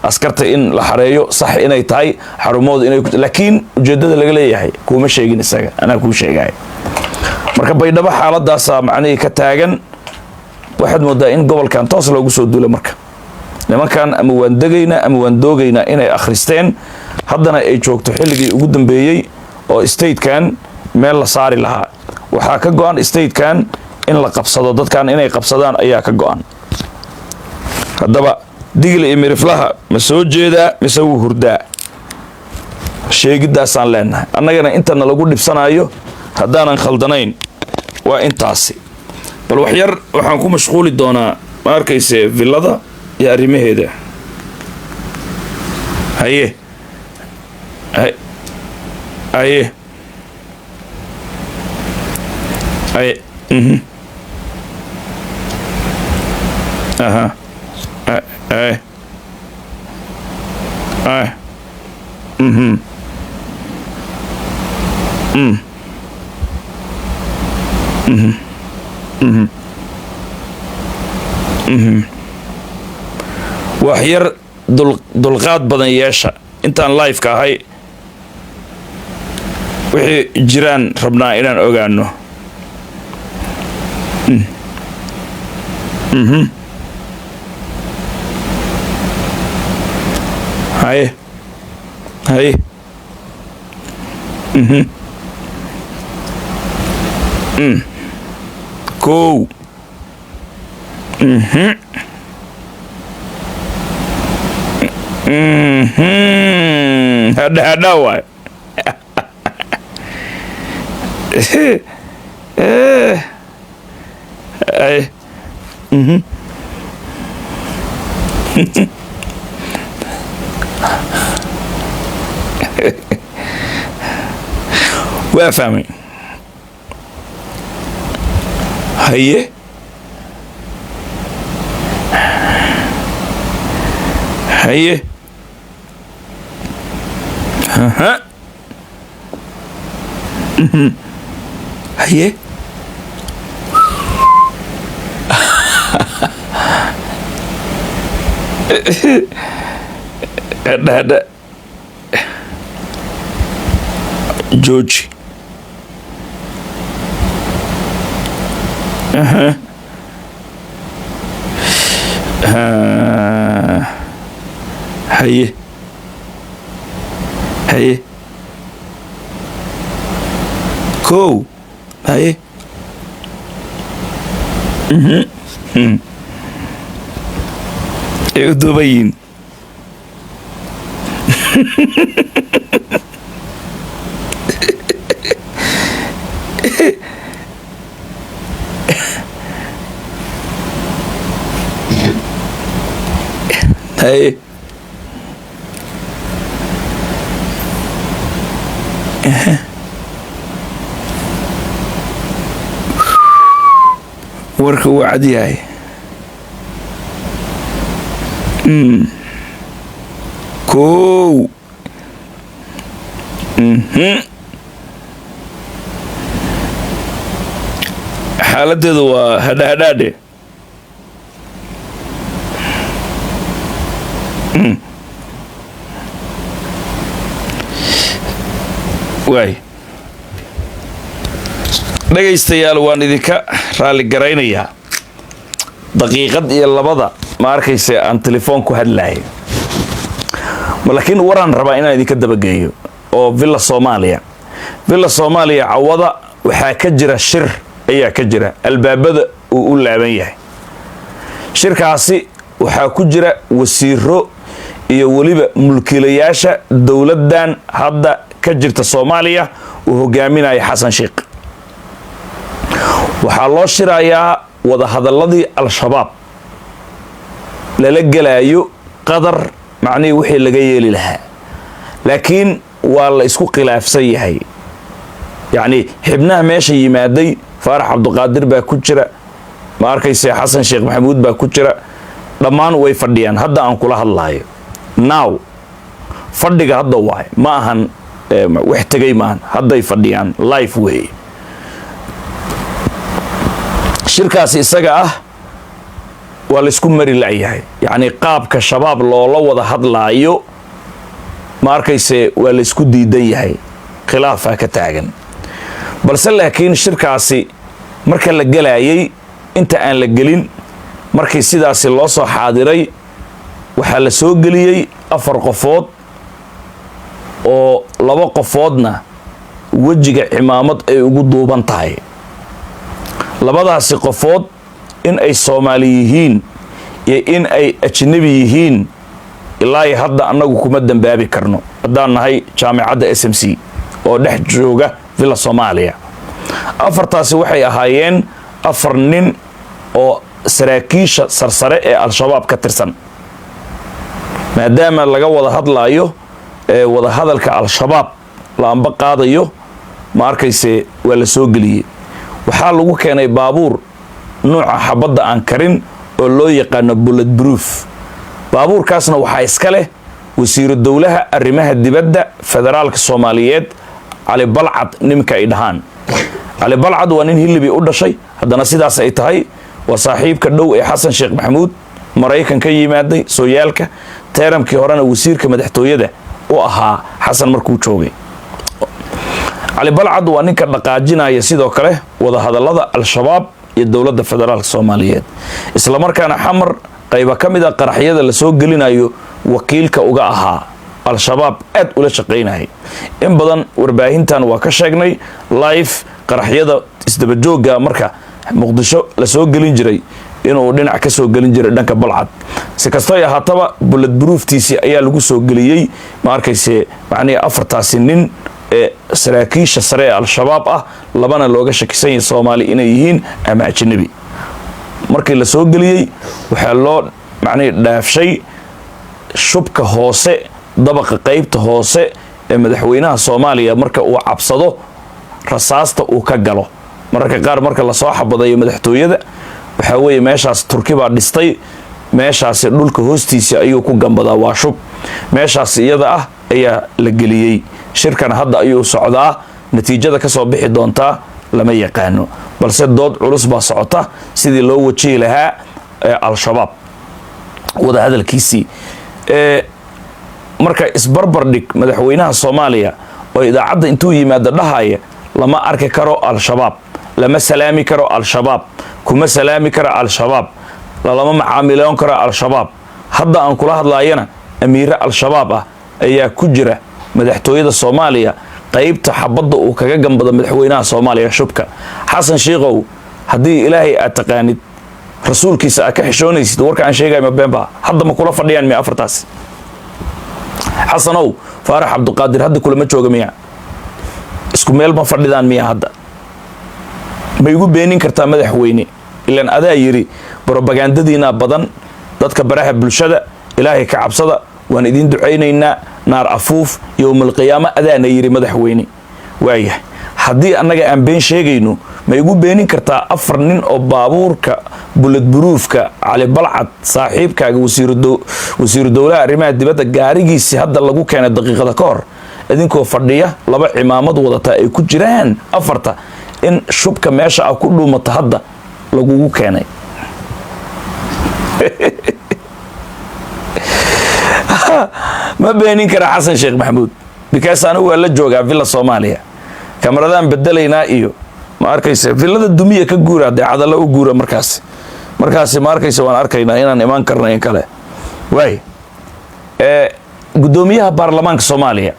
askarta in la xareeyo sax inay tahay xarumooda inay laakiin ujeedada laga leeyahay kuma sheegin isaga anaa ku sheegay marka baydhabo xaaladaas macnaheedu ka taagan waxaad moodaa in gobolkan toos loogu soo duulay marka nimankan ama waan degaynaa ama waan doogaynaa inay akhristeen haddana ay joogto xilligii ugu dambeeyey oo statekan meel la saari lahaa waxaa ka go'an statekan in la qabsado dadkan inay qabsadaan ayaa ka go'an haddaba digli iyo miriflaha ma soo jeedaa mise wuu hurdaa sheegidaasaan leenahay annagana intana lagu dhibsanayo haddaanan khaldanayn waa intaasi bal wax yar waxaan ku mashquuli doonaa ma arkayse villada iyo arrimaheeda haye haye haye aha haye haye wax yar dulqaad badan yeesha intaan live-ka ahay wixii jiraan rabnaa inaan ogaano haye haye kow hadha waay waa fahmay haye haye haye hadha George haye haye kow haye ay u duubayiin haye warka wuu cad yahay kow xaaladeedu waa hadhahadhaadhe waay dhagaystayaal waan idinka raali garaynayaa daqiiqad iyo labada ma arkayse aan telefoon ku hadlahay laakiin waraan rabaa inaan idinka dabageeyo oo villa Soomaaliya cawada waxaa ka jira shir ayaa ka jira albaabada uu u laaban yahay shirkaasi waxaa ku jira wasiiro iyo waliba mulkiilayaasha dawladdan hadda ka jirta Soomaaliya uu hogaaminayo Xasan Sheekh waxaa loo shirayaa wada hadaladii al-shabaab lala galayo qadar macnii wixii laga yeeli lahaa laakiin waa la isku khilaafsan yahay yani xibnaha meesha yimaaday Faarax Cabduqaadir baa ku jira ma arkayse Xasan Sheekh Maxamuud baa ku jira dhammaan way fadhiyaan hadda aan kula hadlayo now fadhiga hadda waay ma ahan wax tagay maan hadday fadhiyaan live way shirkaasi isaga ah waa la isku mari la'yahay yacni qaabka shabaab loola wada hadlaayo ma arkayse waa la isku diidan yahay khilaafaa ka taagan balse laakiin shirkaasi marka la galayay inta aan la gelin markii sidaasi loo soo xaadiray waxaa la soo geliyey 4 qofood oo 2 qofoodna wejiga cimaamad ay ugu duuban tahay labadaasi qofood in ay Soomaali yihiin iyo in ay ajnabi yihiin ilaa hadda annagu kuma dambaabi karno haddaan nahay jaamacadda SMC oo dhex jooga villa Soomaaliya afartaasi waxay ahaayeen 4 nin oo saraakiisha sarsare ee al-shabaab ka tirsan maadaama laga wada hadlaayo wada hadalka al-shabaab la amba qaadayo ma arkayse waa la soo geliyey waxaa lagu keenay baabuur nooca xabadda aan karin oo loo yaqaano bullet proof baabuurkaasna waxaa iska leh wasiiru dowlaha arrimaha dibadda federaalka Soomaaliyeed Cali Balcad nimka ay dhahaan Cali Balcad waa nin hilibi u dhashay haddana sidaas ay tahay waa saaxiibka dhow ee Xasan Sheekh Maxamuud Mareykan ka yimaaday sooyaalka teeramkii horena wasiirka madaxtooyada u ahaa Xasan markuu joogay Cali Balcad waa ninka dhaqaajinaya sidoo kale wada hadallada al-shabaab iyo dowladda federaalka Soomaaliyeed isla markaana xamar qayba kamid ah qaraxyada la soo gelinayo wakiilka uga ahaa al-shabaab aad ula shaqeynayay in badan warbaahintan waa ka sheegnay live qaraxyada isdaba jooga marka muqdisho la soo gelin jiray inuu dhinac ka soo gelin jiray dhanka Balcad si kastoo ahaataba bullet prooftiisi ayaa lagu soo geliyay ma arkayse macnaheedu afartaasi nin ee saraakiisha sare al-shabaab ah labana looga shakisan yahay Soomaali inay yihiin ama ajnabi markii la soo geliyay waxa loo macnaheedu dhaafshay shubka hoose dabaqa qaybta hoose ee madaxweynaha Soomaaliya marka uu cabsado rasaasta uu ka galo marka qaar marka la soo xabadayo madaxtooyada waxa weeye meeshaas Turki baa dhistay meeshaas dhulka hoostiisa ayuu ku gambadaa waa shub meeshaas iyada ah ayaa la geliyay shirkan hadda ayuu socdaa natiijada ka soo bixi doonta lama yaqaano balse dood culus baa socota sidii loo wajihi lahaa al-shabaab wada hadalkiisi marka isbarbar dhig madaxweynaha Soomaaliya oo idaacadda intuu yimaado dhahaya lama arki karo al-shabaab lama salaami karo al-shabaab kuma salaami karo al-shabaab lama macaamiloon karo al-shabaab hadda aan kula hadlaayana amiira al-shabaab ah ayaa ku jira madaxtooyada Soomaaliya qaybta xabadda uu kaga gambado madaxweynaha Soomaaliya shubka Xasan Sheekhow hadii Ilaahay aad taqaanid rasuulkiisa aad ka xishoonaysid warka aan sheegay ma beenba hadda ma kula fadhiyaan mi afartaas Xasanow Faarax Cabduqaadir hadda kula ma jooga miya isku meel ma fadhidaan miya hadda ma igu beenin kartaa madaxweyne ilaan adaa yiri propagandadiina badan dadka baraha bulshada Ilaahay ka cabsada waan idin duceynaynaa naar afuuf yawmal qiyaama adaana yiri madaxweyne waaya hadii annaga aan been sheegayno ma igu beenin kartaa 4 nin oo baabuurka bullet proofka Cali Balcad saaxiibkaaga wasiiru dowlaha arrimaha dibadda gaarigiisi hadda lagu keenay daqiiqada ka hor idinkoo fadhiya 2 cimaamad wadata ay ku jiraan afarta in shubka meesha ah ku dhuumata hadda lagu keenay ma beenin kara Xasan Sheekh Maxamuud because anigu waa la joogaa villa Soomaaliya kameradan bedelayna iyo ma arkayse villada dumiye ka guura daacadala u guura markaas ma arkayse waan arkaynaa inaan iman karno in kale way gudoomiyaha baarlamaanka Soomaaliya